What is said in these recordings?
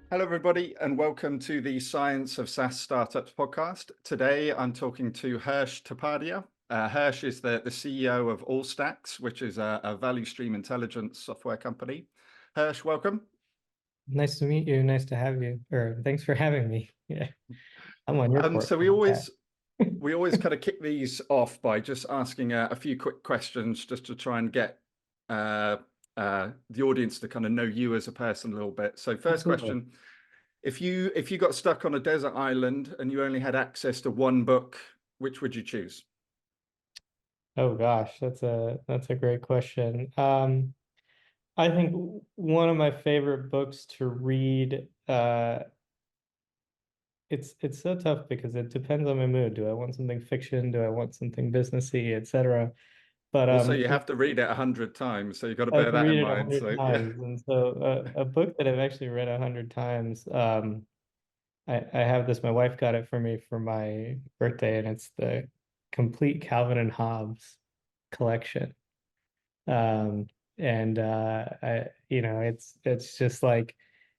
Hello, everybody, and welcome to the Science of SaaS Startups podcast. Today, I'm talking to Hersh Tapadia. Hersh is the CEO of Allstacks, which is a value stream intelligence software company. Hersh, welcome. Nice to meet you. Nice to have you. Or thanks for having me. Yeah, I'm on your court. So How we about that? always we always kind of kick these off by just asking a few quick questions, just to try and get uh, the audience to kind of know you as a person a little bit. So, first Absolutely. question. If you got stuck on a desert island and you only had access to one book, which would you choose? Oh gosh, that's a great question. I think one of my favorite books to read, it's so tough because it depends on my mood. Do I want something fiction? Do I want something businessy, etc.? But Also, you have to read it 100 times, so you've got to I have bear to that in read it a mind. hundred So, yeah. times. And so a book that I've actually read 100 times, I have this, my wife got it for me for my birthday, and it's the complete Calvin and Hobbes collection. Um, and it's just like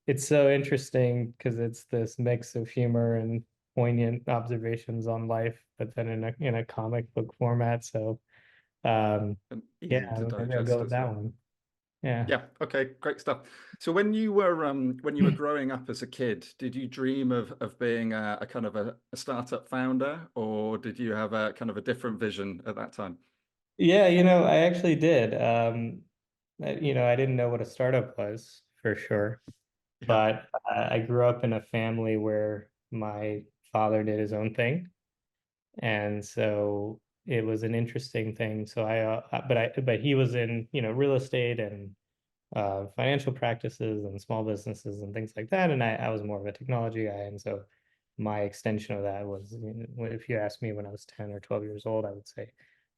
it's so interesting because it's this mix of humor and poignant observations on life, but then in a comic book format. So And yeah, easy to maybe I'll go digest with as that well. one. Yeah. Yeah. Okay. Great stuff. So, when you were growing up as a kid, did you dream of being a kind of a startup founder, or did you have a kind of a different vision at that time? Yeah, I actually did. I didn't know what a startup was for sure. Yeah. But I grew up in a family where my father did his own thing, and so it was an interesting thing. So but he was in, real estate and financial practices and small businesses and things like that, and I was more of a technology guy, and so my extension of that was, if you asked me when I was 10 or 12 years old, I would say,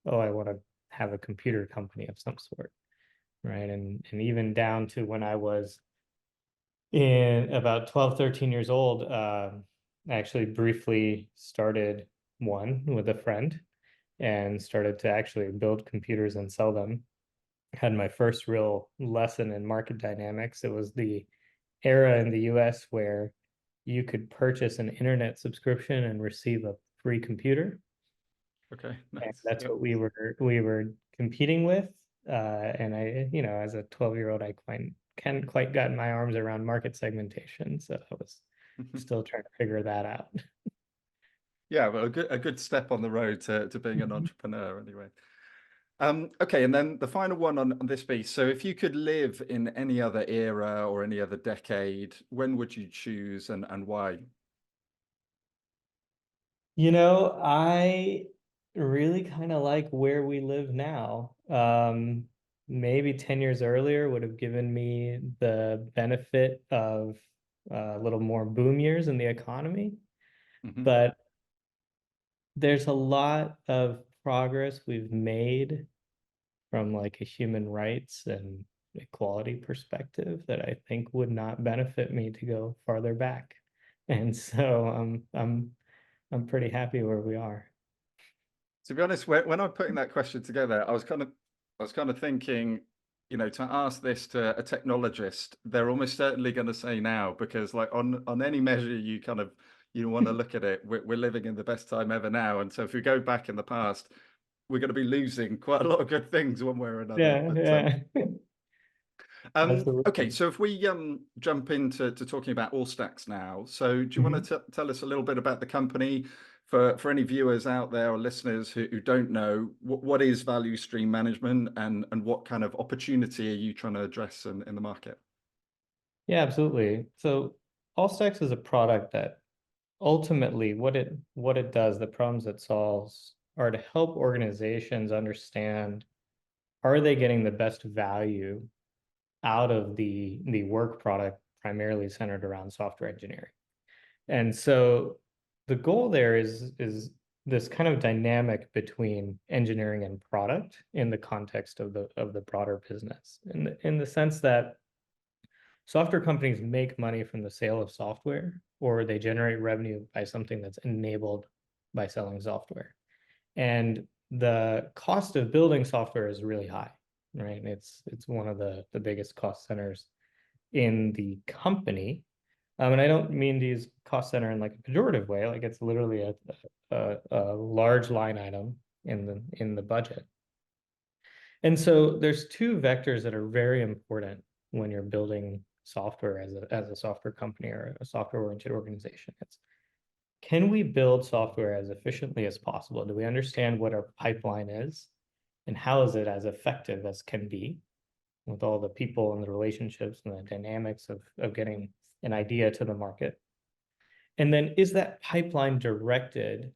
oh, I want to have a computer company of some sort, right? And even down to when I was in about 12, 13 years old, I actually briefly started one with a friend and started to actually build computers and sell them. Had my first real lesson in market dynamics. It was the era in the US where you could purchase an internet subscription and receive a free computer. Okay. And Nice. that's Yep. what we were competing with. And as a 12-year-old, I hadn't quite gotten my arms around market segmentation. So I was still trying to figure that out. Yeah, well, a good step on the road to being an entrepreneur, anyway. Okay, and then the final one on this piece. So, if you could live in any other era or any other decade, when would you choose and why? I really kind of like where we live now. Maybe 10 years earlier would have given me the benefit of a little more boom years in the economy, Hmm. but there's a lot of progress we've made from like a human rights and equality perspective that I think would not benefit me to go farther back. And so I'm pretty happy where we are. To be honest, when I'm putting that question together, I was kind of thinking, to ask this to a technologist, they're almost certainly going to say now, because like on any measure you want to look at it, we're living in the best time ever now, and so if we go back in the past, we're going to be losing quite a lot of good things one way or another. Yeah, But yeah, okay, absolutely. so if we jump into talking about Allstacks now, so do you want Mhm. to tell us a little bit about the company for any viewers out there or listeners who don't know what is value stream management and what kind of opportunity are you trying to address in the market? Yeah, absolutely. So Allstacks is a product that ultimately what it does, the problems it solves are to help organizations understand, are they getting the best value out of the work product primarily centered around software engineering. And so the goal there is this kind of dynamic between engineering and product in the context of the broader business. In the sense that software companies make money from the sale of software, or they generate revenue by something that's enabled by selling software. And the cost of building software is really high, right? And it's one of the biggest cost centers in the company. And I don't mean to use cost center in like a pejorative way, like it's literally a large line item in the budget. And so there's two vectors that are very important when you're building software as a software company or a software-oriented organization. It's, can we build software as efficiently as possible? Do we understand what our pipeline is? And how is it as effective as can be with all the people and the relationships and the dynamics of getting an idea to the market? And then is that pipeline directed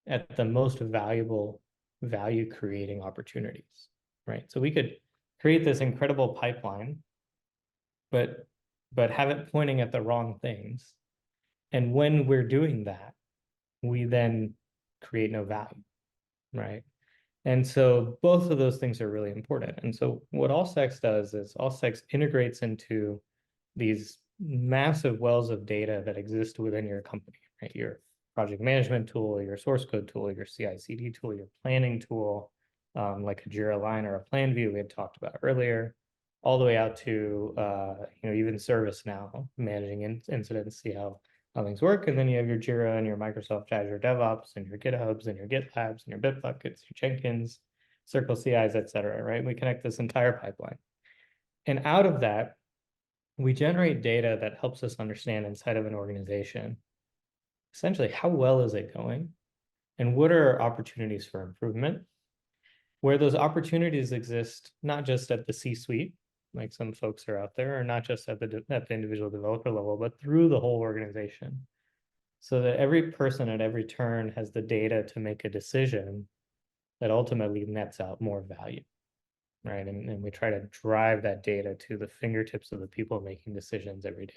at the most valuable value creating opportunities, right? So we could create this incredible pipeline, but have it pointing at the wrong things. And when we're doing that, we then create no value, right? And so both of those things are really important. And so what Allstacks does is Allstacks integrates into these massive wells of data that exist within your company, right? Your project management tool, your source code tool, your CI/CD tool, your planning tool, like a Jira line or a plan view we had talked about earlier, all the way out to even ServiceNow, managing incidents, see how things work. And then you have your Jira and your Microsoft Azure DevOps and your GitHubs and your GitLabs and your Bitbuckets, your Jenkins, Circle CIs, et cetera, right? We connect this entire pipeline. And out of that, we generate data that helps us understand inside of an organization, essentially, how well is it going? And what are opportunities for improvement? Where those opportunities exist, not just at the C-suite, like some folks are out there, or not just at the individual developer level, but through the whole organization. So that every person at every turn has the data to make a decision that ultimately nets out more value, right? And we try to drive that data to the fingertips of the people making decisions every day.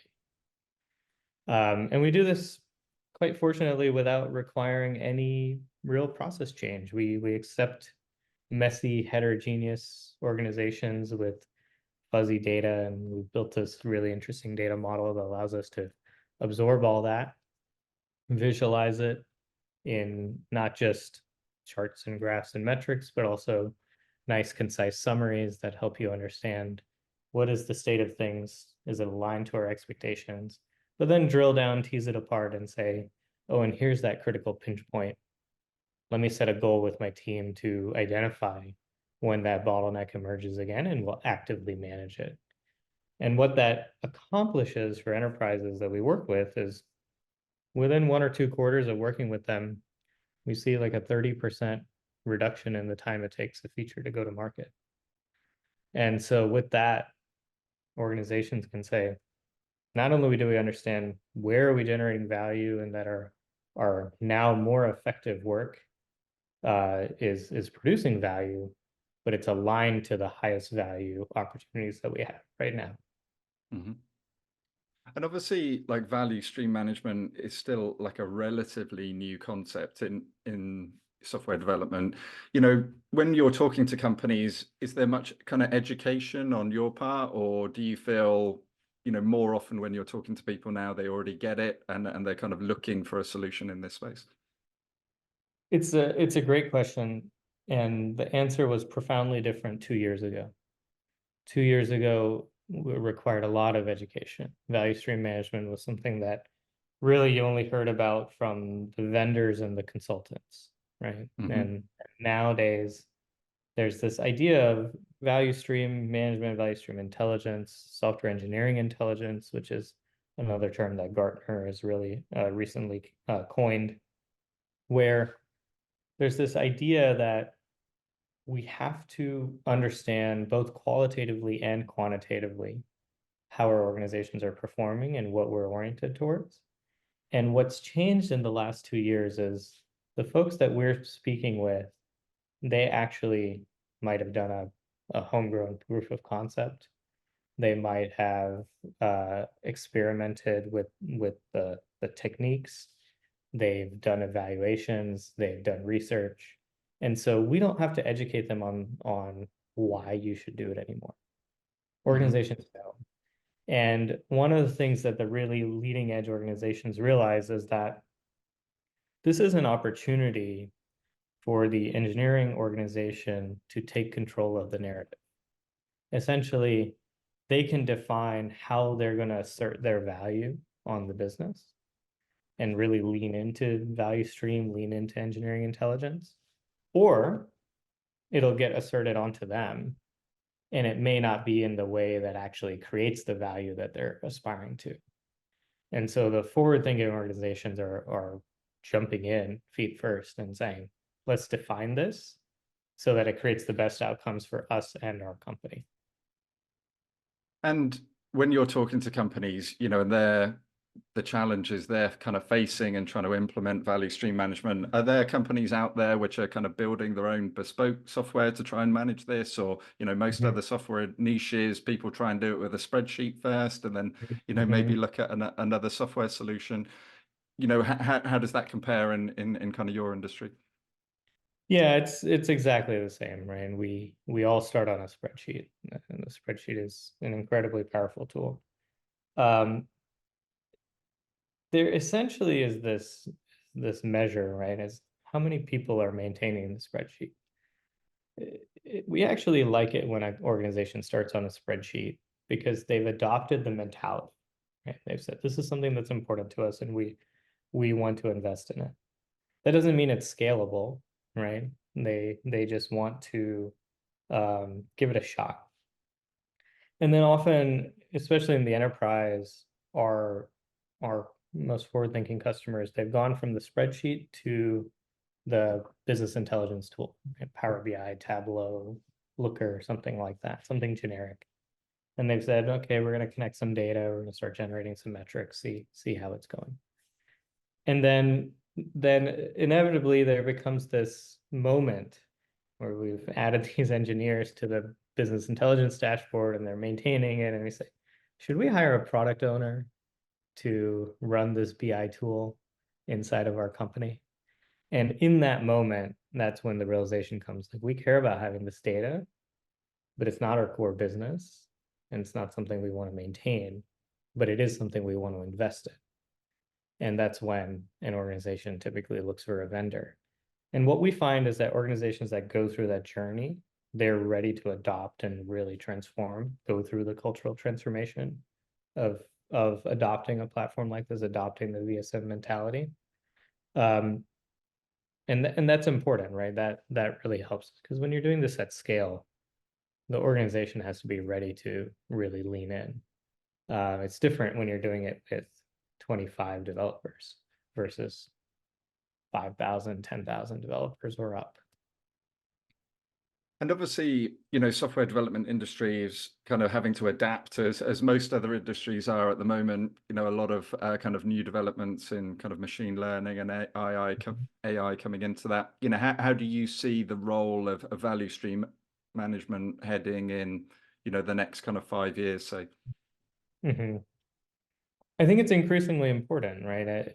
And we do this quite fortunately without requiring any real process change. We accept messy, heterogeneous organizations with fuzzy data, and we've built this really interesting data model that allows us to absorb all that, visualize it in not just charts and graphs and metrics, but also nice, concise summaries that help you understand what is the state of things, is it aligned to our expectations, but then drill down, tease it apart, and say, oh, and here's that critical pinch point. Let me set a goal with my team to identify when that bottleneck emerges again, and we'll actively manage it. And what that accomplishes for enterprises that we work with is within 1 or 2 quarters of working with them, we see like a 30% reduction in the time it takes a feature to go to market. And so with that, organizations can say, not only do we understand where are we generating value and that our now more effective work is producing value, but it's aligned to the highest value opportunities that we have right now. Mm-hmm. And obviously, like value stream management is still like a relatively new concept in software development. You know, when you're talking to companies, is there much kind of education on your part, or do you feel, you know, more often when you're talking to people now, they already get it and they're kind of looking for a solution in this space? It's a great question, and the answer was profoundly different 2 years ago. 2 years ago, it required a lot of education. Value stream management was something that really you only heard about from the vendors and the consultants, right? Mm-hmm. And nowadays, there's this idea of value stream management, value stream intelligence, software engineering intelligence, which is another term that Gartner has really recently coined, where there's this idea that we have to understand both qualitatively and quantitatively how our organizations are performing and what we're oriented towards. And what's changed in the last 2 years is the folks that we're speaking with, they actually might have done a homegrown proof of concept. They might have experimented with the techniques. They've done evaluations, they've done research. And so we don't have to educate them on why you should do it anymore. Organizations know. And one of the things that the really leading edge organizations realize is that this is an opportunity for the engineering organization to take control of the narrative. Essentially, they can define how they're going to assert their value on the business and really lean into value stream, lean into engineering intelligence, or it'll get asserted onto them, and it may not be in the way that actually creates the value that they're aspiring to. And so the forward-thinking organizations are jumping in feet first and saying, let's define this so that it creates the best outcomes for us and our company. And when you're talking to companies, and the challenges they're kind of facing and trying to implement value stream management, are there companies out there which are kind of building their own bespoke software to try and manage this? Or, most other software niches, people try and do it with a spreadsheet first and then, maybe look at another software solution. How does that compare in kind of your industry? Yeah, it's exactly the same, right? And we all start on a spreadsheet, and the spreadsheet is an incredibly powerful tool. There essentially is this measure, right? Is how many people are maintaining the spreadsheet. We actually like it when an organization starts on a spreadsheet because they've adopted the mentality, right? They've said this is something that's important to us, and we want to invest in it. That doesn't mean it's scalable, right? They just want to give it a shot. And then often, especially in the enterprise, our most forward-thinking customers, they've gone from the spreadsheet to the business intelligence tool, Power BI, Tableau, Looker, something like that, something generic. And they've said, okay, we're going to connect some data, we're going to start generating some metrics, see how it's going. And then inevitably there becomes this moment where we've added these engineers to the business intelligence dashboard and they're maintaining it, and we say, should we hire a product owner to run this BI tool inside of our company? And in that moment, that's when the realization comes, like, we care about having this data, but it's not our core business, and it's not something we want to maintain, but it is something we want to invest in. And that's when an organization typically looks for a vendor. And what we find is that organizations that go through that journey, they're ready to adopt and really transform, go through the cultural transformation of adopting a platform like this, adopting the VSM mentality. And that's important, right? That really helps, because when you're doing this at scale, the organization has to be ready to really lean in. It's different when you're doing it with 25 developers versus 5,000, 10,000 developers or up. And obviously, software development industry is kind of having to adapt as most other industries are at the moment. A lot of kind of new developments in kind of machine learning and AI coming into that. How do you see the role of value stream management heading in, the next kind of 5 years, say? I think it's increasingly important, right?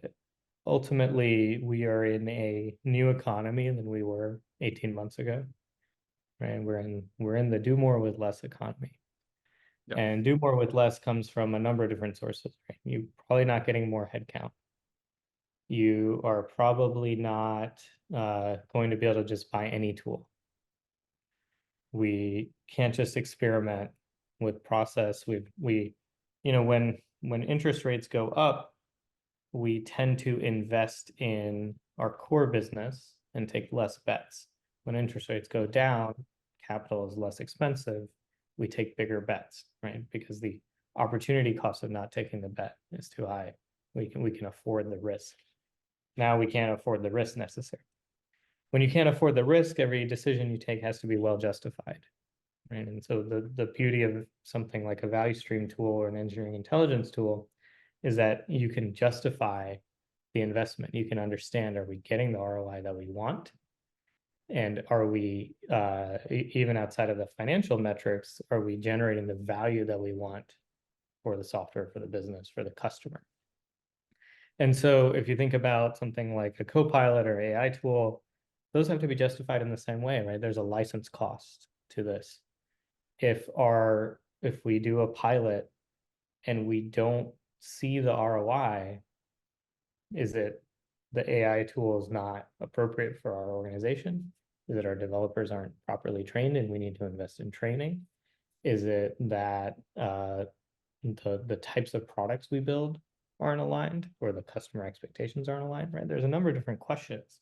Ultimately, we are in a new economy than we were 18 months ago. Right? We're in the do more with less economy. Yep. And do more with less comes from a number of different sources, right? You're probably not getting more headcount. You are probably not going to be able to just buy any tool. We can't just experiment with process. When interest rates go up, we tend to invest in our core business and take less bets. When interest rates go down, capital is less expensive, we take bigger bets, right? Because the opportunity cost of not taking the bet is too high. We can afford the risk. Now we can't afford the risk necessarily. When you can't afford the risk, every decision you take has to be well justified, right? And so the beauty of something like a value stream tool or an engineering intelligence tool is that you can justify the investment. You can understand, are we getting the ROI that we want? And are we, even outside of the financial metrics, are we generating the value that we want for the software, for the business, for the customer? And so if you think about something like a Copilot or AI tool, those have to be justified in the same way, right? There's a license cost to this. If we do a pilot and we don't see the ROI, is it the AI tool is not appropriate for our organization? Is it our developers aren't properly trained and we need to invest in training? Is it that the types of products we build aren't aligned or the customer expectations aren't aligned, right? There's a number of different questions,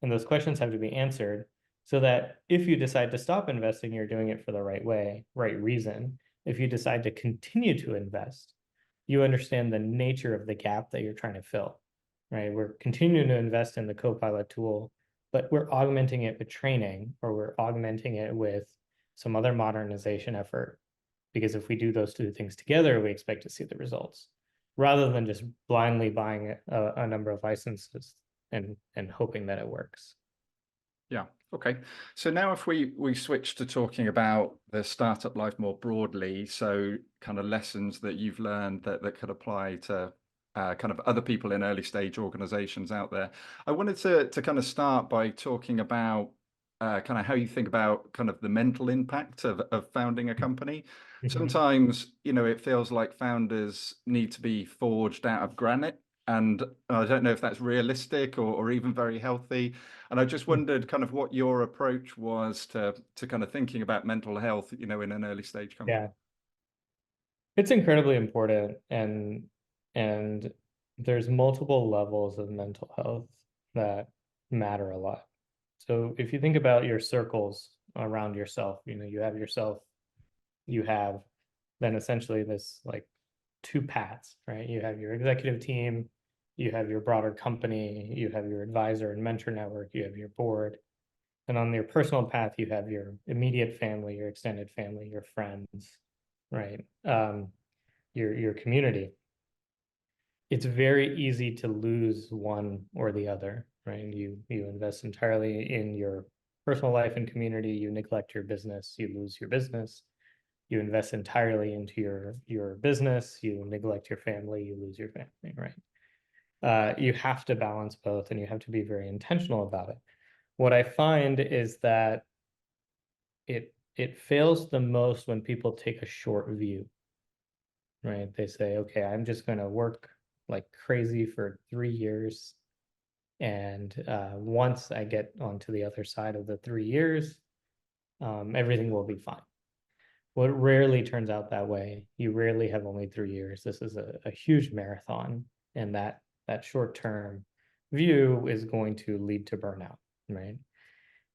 and those questions have to be answered so that if you decide to stop investing, you're doing it for the right way, right reason. If you decide to continue to invest, you understand the nature of the gap that you're trying to fill, right? We're continuing to invest in the Copilot tool, but we're augmenting it with training, or we're augmenting it with some other modernization effort. Because if we do those two things together, we expect to see the results, rather than just blindly buying a number of licenses and hoping that it works. Yeah. Okay. So now if we switch to talking about the startup life more broadly, so kind of lessons that you've learned that could apply to kind of other people in early stage organizations out there. I wanted to kind of start by talking about kind of how you think about kind of the mental impact of founding a company. Sometimes, it feels like founders need to be forged out of granite. And I don't know if that's realistic or even very healthy. And I just wondered kind of what your approach was to kind of thinking about mental health, in an early stage company. Yeah, it's incredibly important, and there's multiple levels of mental health that matter a lot. So if you think about your circles around yourself, you have yourself, you have then essentially this like two paths, right? You have your executive team, you have your broader company, you have your advisor and mentor network, you have your board. And on your personal path, you have your immediate family, your extended family, your friends, right? Your community. It's very easy to lose one or the other, right? You invest entirely in your personal life and community, you neglect your business, you lose your business. You invest entirely into your business, you neglect your family, you lose your family, right? You have to balance both, and you have to be very intentional about it. What I find is that it fails the most when people take a short view, right? They say, okay, I'm just going to work like crazy for 3 years, and once I get onto the other side of the 3 years, everything will be fine. Well, it rarely turns out that way. You rarely have only 3 years. This is a huge marathon, and that short-term view is going to lead to burnout, right?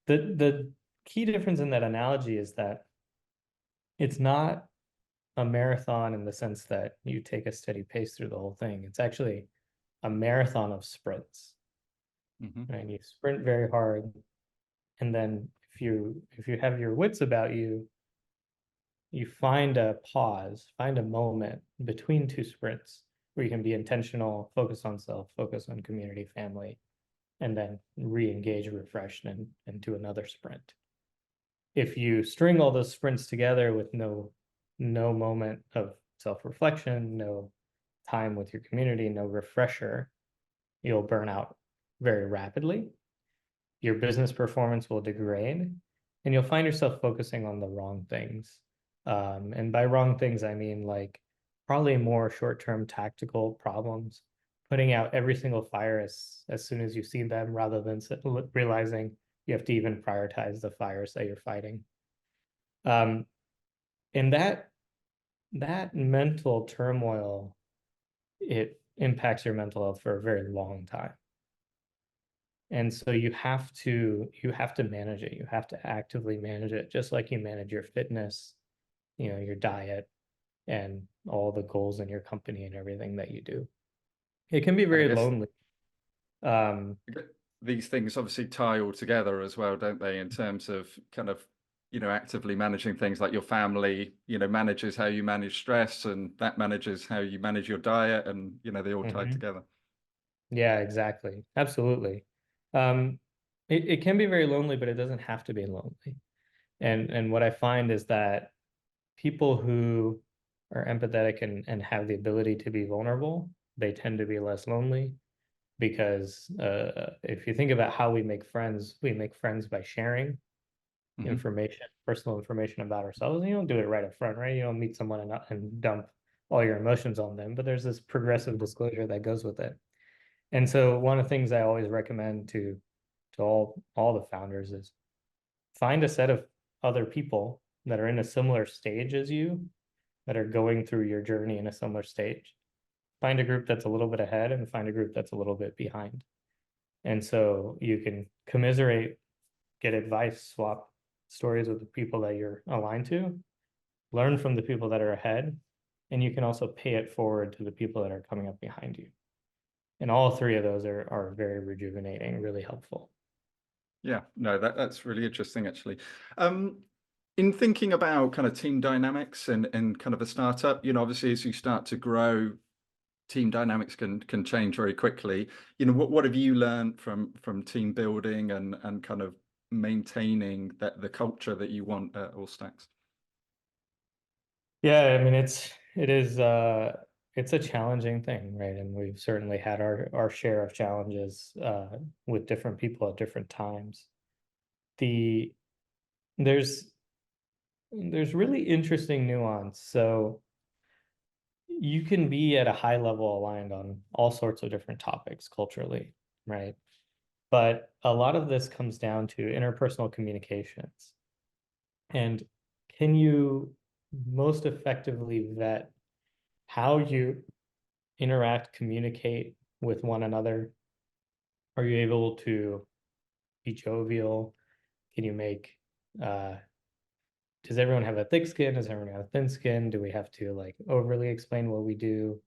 The key difference in that analogy is that it's not a marathon in the sense that you take a steady pace through the whole thing. It's actually a marathon of sprints, right? You sprint very hard, and then if you have your wits about you, you find a pause, find a moment between two sprints where you can be intentional, focus on self, focus on community, family, and then re-engage, refreshed, and do another sprint. If you string all those sprints together with no moment of self-reflection, no time with your community, no refresher, you'll burn out very rapidly. Your business performance will degrade, and you'll find yourself focusing on the wrong things. And by wrong things, I mean like probably more short-term tactical problems, putting out every single fire as soon as you see them, rather than realizing you have to even prioritize the fires that you're fighting. And that mental turmoil, it impacts your mental health for a very long time. And so you have to manage it. You have to actively manage it, just like you manage your fitness, your diet, and all the goals in your company and everything that you do. It can be And I very guess lonely. these things obviously tie all together as well, don't they? In terms of kind of, actively managing things like your family, manages how you manage stress, and that manages how you manage your diet, and, they all tie together. Yeah, exactly. Absolutely. It can be very lonely, but it doesn't have to be lonely. And what I find is that people who are empathetic and have the ability to be vulnerable, they tend to be less lonely, because if you think about how we make friends by sharing information, personal information about ourselves. And you don't do it right up front, right? You don't meet someone and dump all your emotions on them, but there's this progressive disclosure that goes with it. And so one of the things I always recommend to all the founders is find a set of other people that are in a similar stage as you, that are going through your journey in a similar stage, find a group that's a little bit ahead and find a group that's a little bit behind. And so you can commiserate, get advice, swap stories with the people that you're aligned to, learn from the people that are ahead, and you can also pay it forward to the people that are coming up behind you. And all three of those are very rejuvenating, really helpful. Yeah, no, that's really interesting actually. In thinking about kind of team dynamics and kind of a startup, obviously as you start to grow, team dynamics can change very quickly. What have you learned from team building and kind of maintaining the culture that you want at Allstacks? Yeah, I mean it's a challenging thing, right? And we've certainly had our share of challenges with different people at different times. The there's there's really interesting nuance. So you can be at a high level aligned on all sorts of different topics culturally, right? But a lot of this comes down to interpersonal communications. And can you most effectively vet how you interact, communicate with one another? Are you able to be jovial? Can you make does everyone have a thick skin? Does everyone have a thin skin? Do we have to like overly explain what we do?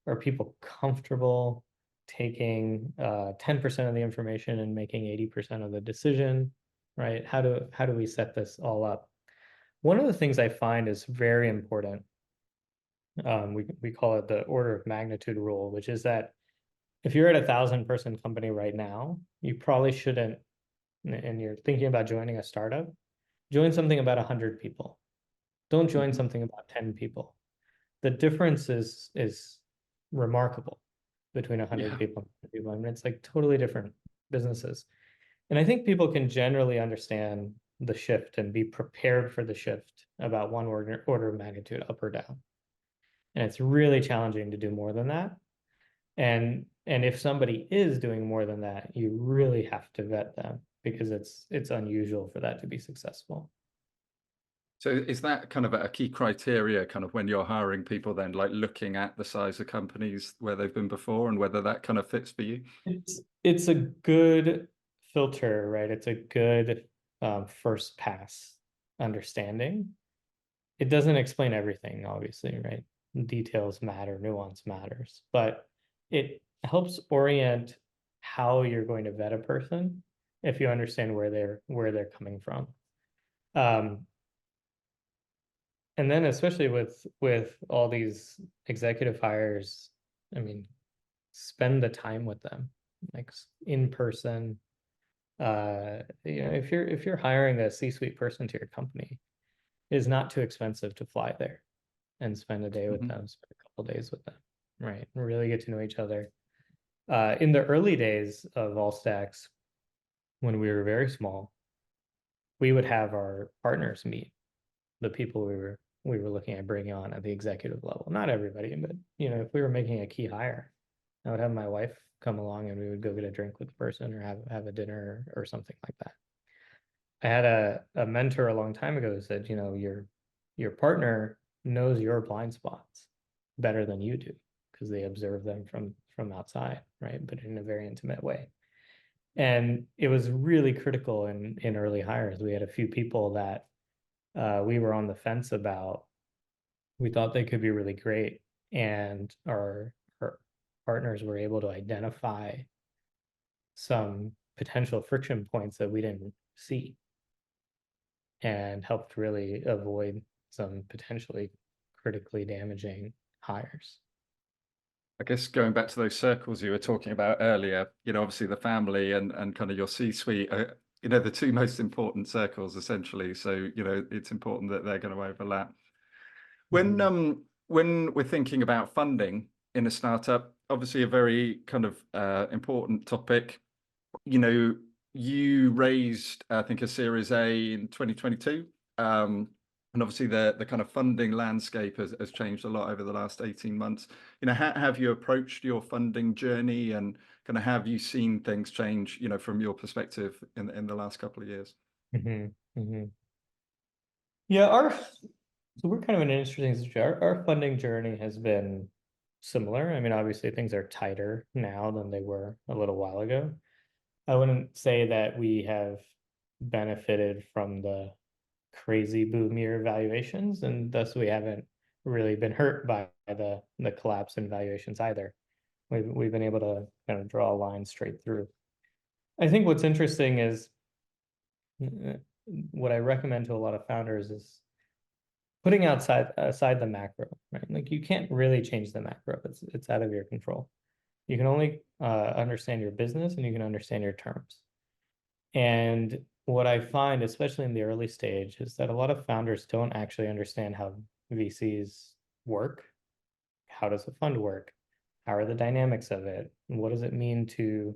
Are people comfortable taking 10% of the information and making 80% of the decision? Right? How do we set this all up? One of the things I find is very important, we call it the order of magnitude rule, which is that if you're at 1,000-person company right now, you probably shouldn't, and you're thinking about joining a startup, join something about 100 people. Don't join Mhm. something about 10 people. The difference is remarkable between 100 Yeah. people and 10 people. I mean, it's like totally different businesses. And I think people can generally understand the shift and be prepared for the shift about one order of magnitude up or down. And it's really challenging to do more than that. And if somebody is doing more than that, you really have to vet them because it's unusual for that to be successful. So is that kind of a key criteria kind of when you're hiring people then, like looking at the size of companies where they've been before and whether that kind of fits for you? It's a good filter, right? It's a good first pass understanding. It doesn't explain everything, obviously, right? Details matter, nuance matters, but it helps orient how you're going to vet a person if you understand where they're coming from. Um, and then especially with all these executive hires, I mean, spend the time with them, like in person. If you're hiring a C-suite person to your company, it is not too expensive to fly there and spend a day with Mhm. them, spend a couple days with them, right? Really get to know each other. In the early days of Allstacks, when we were very small, we would have our partners meet the people we were looking at bringing on at the executive level. Not everybody, but if we were making a key hire, I would have my wife come along and we would go get a drink with the person or have a dinner or something like that. I had a mentor a long time ago who said, your partner knows your blind spots better than you do because they observe them from outside, right? But in a very intimate way. And it was really critical in early hires. We had a few people that we were on the fence about. We thought they could be really great, and our partners were able to identify some potential friction points that we didn't see and helped really avoid some potentially critically damaging hires. I guess going back to those circles you were talking about earlier, obviously the family and kind of your C-suite are, the two most important circles essentially. So, it's important that they're going to overlap. When Mhm. when we're thinking about funding in a startup, obviously a very kind of important topic. You know, you raised, I think, a Series A in 2022. And obviously the kind of funding landscape has changed a lot over the last 18 months. How have you approached your funding journey and kind of have you seen things change, from your perspective in the last couple of years? Mhm. Mhm. Yeah, so we're kind of in an interesting situation. Our funding journey has been similar. I mean, obviously things are tighter now than they were a little while ago. I wouldn't say that we have benefited from the crazy boom year valuations, and thus we haven't really been hurt by the collapse in valuations either. We've been able to kind of draw a line straight through. I think what's interesting is what I recommend to a lot of founders is putting aside the macro, right? Like you can't really change the macro. It's out of your control. You can only understand your business and you can understand your terms. And what I find, especially in the early stage, is that a lot of founders don't actually understand how VCs work. How does a fund work? How are the dynamics of it? What does it mean to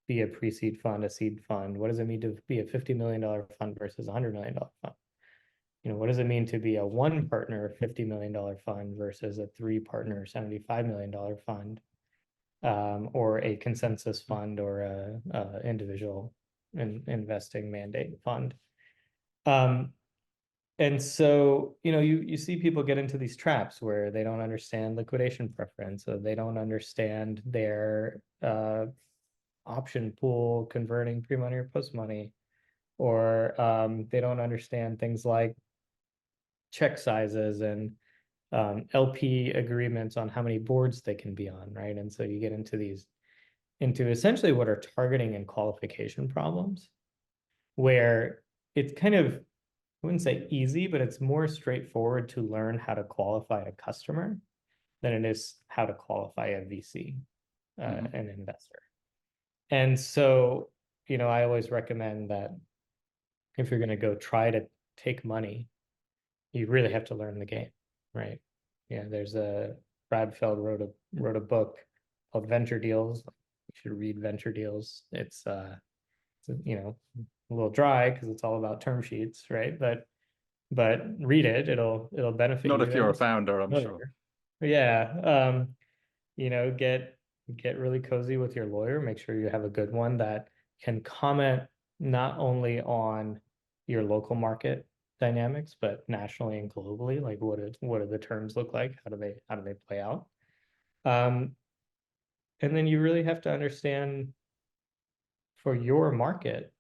be a pre-seed fund, a seed fund? What does it mean to be a $50 million fund versus a $100 million fund? You know, what does it mean to be a one partner $50 million fund versus a three partner $75 million fund, or a consensus fund or a individual investing mandate fund? And so, you know, you see people get into these traps where they don't understand liquidation preference, or they don't understand their option pool converting pre-money or post-money, or they don't understand things like check sizes and LP agreements on how many boards they can be on, right? And so you get into essentially what are targeting and qualification problems, where it's kind of, I wouldn't say easy, but it's more straightforward to learn how to qualify a customer than it is how to qualify a VC, an investor. And so, you know, I always recommend that if you're going to go try to take money, you really have to learn the game, right? Yeah, there's Brad Feld wrote a book called Venture Deals. You should read Venture Deals. It's you know, a little dry because it's all about term sheets, right? But read it. It'll benefit Not you if you're a as founder, I'm sure. lawyer. Yeah. You know, get really cozy with your lawyer. Make sure you have a good one that can comment not only on your local market dynamics, but nationally and globally. Like what do the terms look like? How do they play out? And then you really have to understand for your market,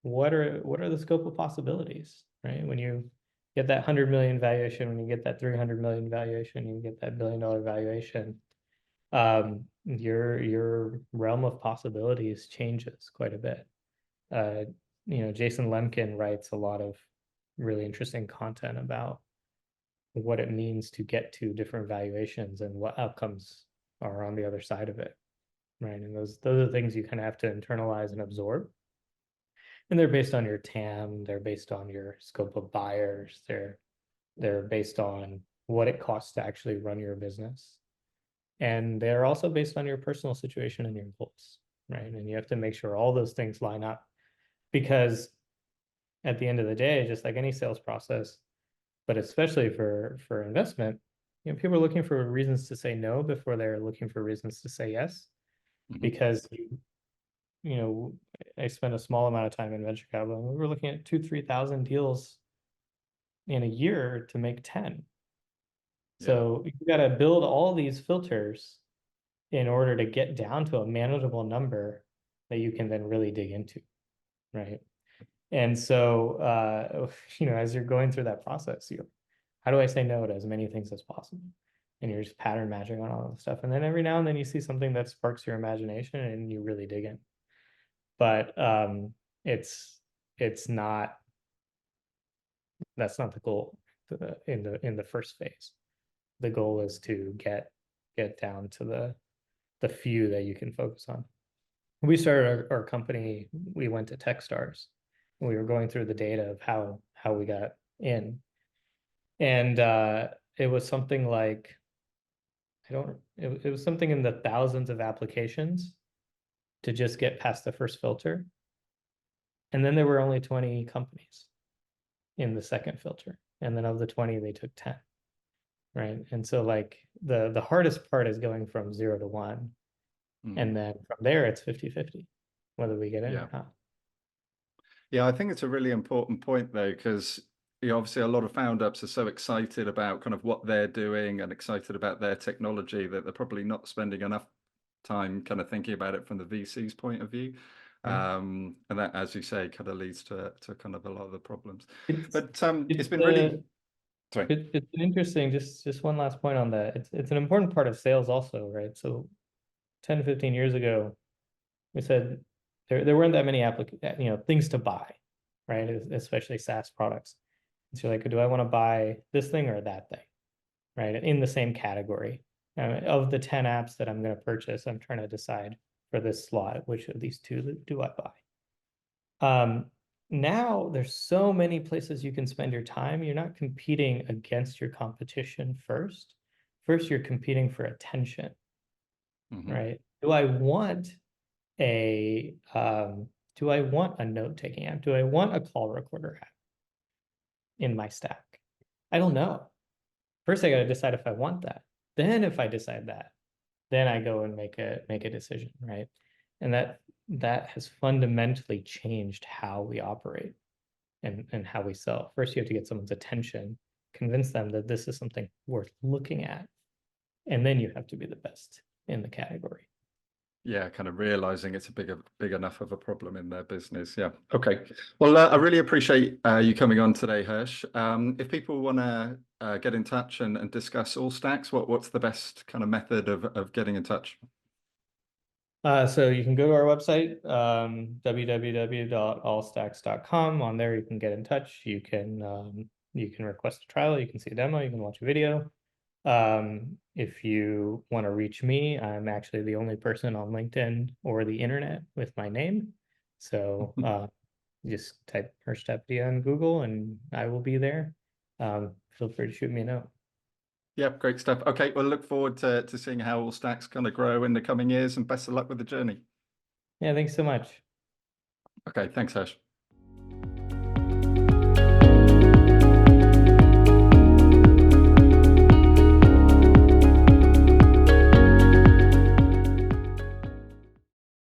what are the scope of possibilities, right? When you get that 100 million valuation, when you get that 300 million valuation, you get that $1 billion valuation, your realm of possibilities changes quite a bit. You know, Jason Lemkin writes a lot of really interesting content about what it means to get to different valuations and what outcomes are on the other side of it, right? And those are things you kind of have to internalize and absorb. And they're based on your TAM, they're based on your scope of buyers, they're based on what it costs to actually run your business. And they're also based on your personal situation and your goals, right? And you have to make sure all those things line up, because at the end of the day, just like any sales process, but especially for investment, you know, people are looking for reasons to say no before they're looking for reasons to say yes, because you know, I spent a small amount of time in venture capital, and we were looking at 2,000-3,000 deals in a year to make 10. So you got to build all these filters in order to get down to a manageable number that you can then really dig into, right? And so, you know, as you're going through that process, how do I say no to as many things as possible? And you're just pattern matching on all the stuff. And then every now and then you see something that sparks your imagination and you really dig in. But it's not, that's not the goal in the first phase. The goal is to get down to the few that you can focus on. We started our company, we went to Techstars. We were going through the data of how we got in. And it was something like, it was something in the thousands of applications to just get past the first filter. And then there were only 20 companies in the second filter. And then of the 20, they took 10. Right. And so like the hardest part is going from 0 to 1. And then from there it's 50-50, whether we get in or not. Yeah, I think it's a really important point though, because obviously a lot of found ups are so excited about kind of what they're doing and excited about their technology that they're probably not spending enough time kind of thinking about it from the VC's point of view. Right. And that, as you say, kind of leads to kind of a lot of the problems. It's But it's it's been really, sorry. it's an interesting, just one last point on that. It's an important part of sales also, right? So 10, 15 years ago, we said there weren't that many things to buy, right? Especially SaaS products. So you're like, do I want to buy this thing or that thing, right? In the same category. Of the 10 apps that I'm going to purchase, I'm trying to decide for this slot, which of these two do I buy? Now there's so many places you can spend your time. You're not competing against your competition first. First, you're competing for attention, right? Do I want a note-taking app? Do I want a call recorder app in my stack? I don't know. First, I got to decide if I want that. Then if I decide that, then I go and make a decision, right? And that has fundamentally changed how we operate and how we sell. First, you have to get someone's attention, convince them that this is something worth looking at, and then you have to be the best in the category. Yeah, kind of realizing it's a big enough of a problem in their business. Yeah. Okay. Well, I really appreciate you coming on today, Hersh. If people want to get in touch and discuss Allstacks, what's the best kind of method of getting in touch? So you can go to our website, www.allstacks.com. On there, you can get in touch. You can request a trial. You can see a demo. You can watch a video. If you want to reach me, I'm actually the only person on LinkedIn or the internet with my name. So just type Hersh Tapadia on Google and I will be there. Feel free to shoot me a note. Yeah, great stuff. Okay, well, look forward to seeing how Allstacks kind of grow in the coming years, and best of luck with the journey. Yeah, thanks so much. Okay, thanks, Hersh.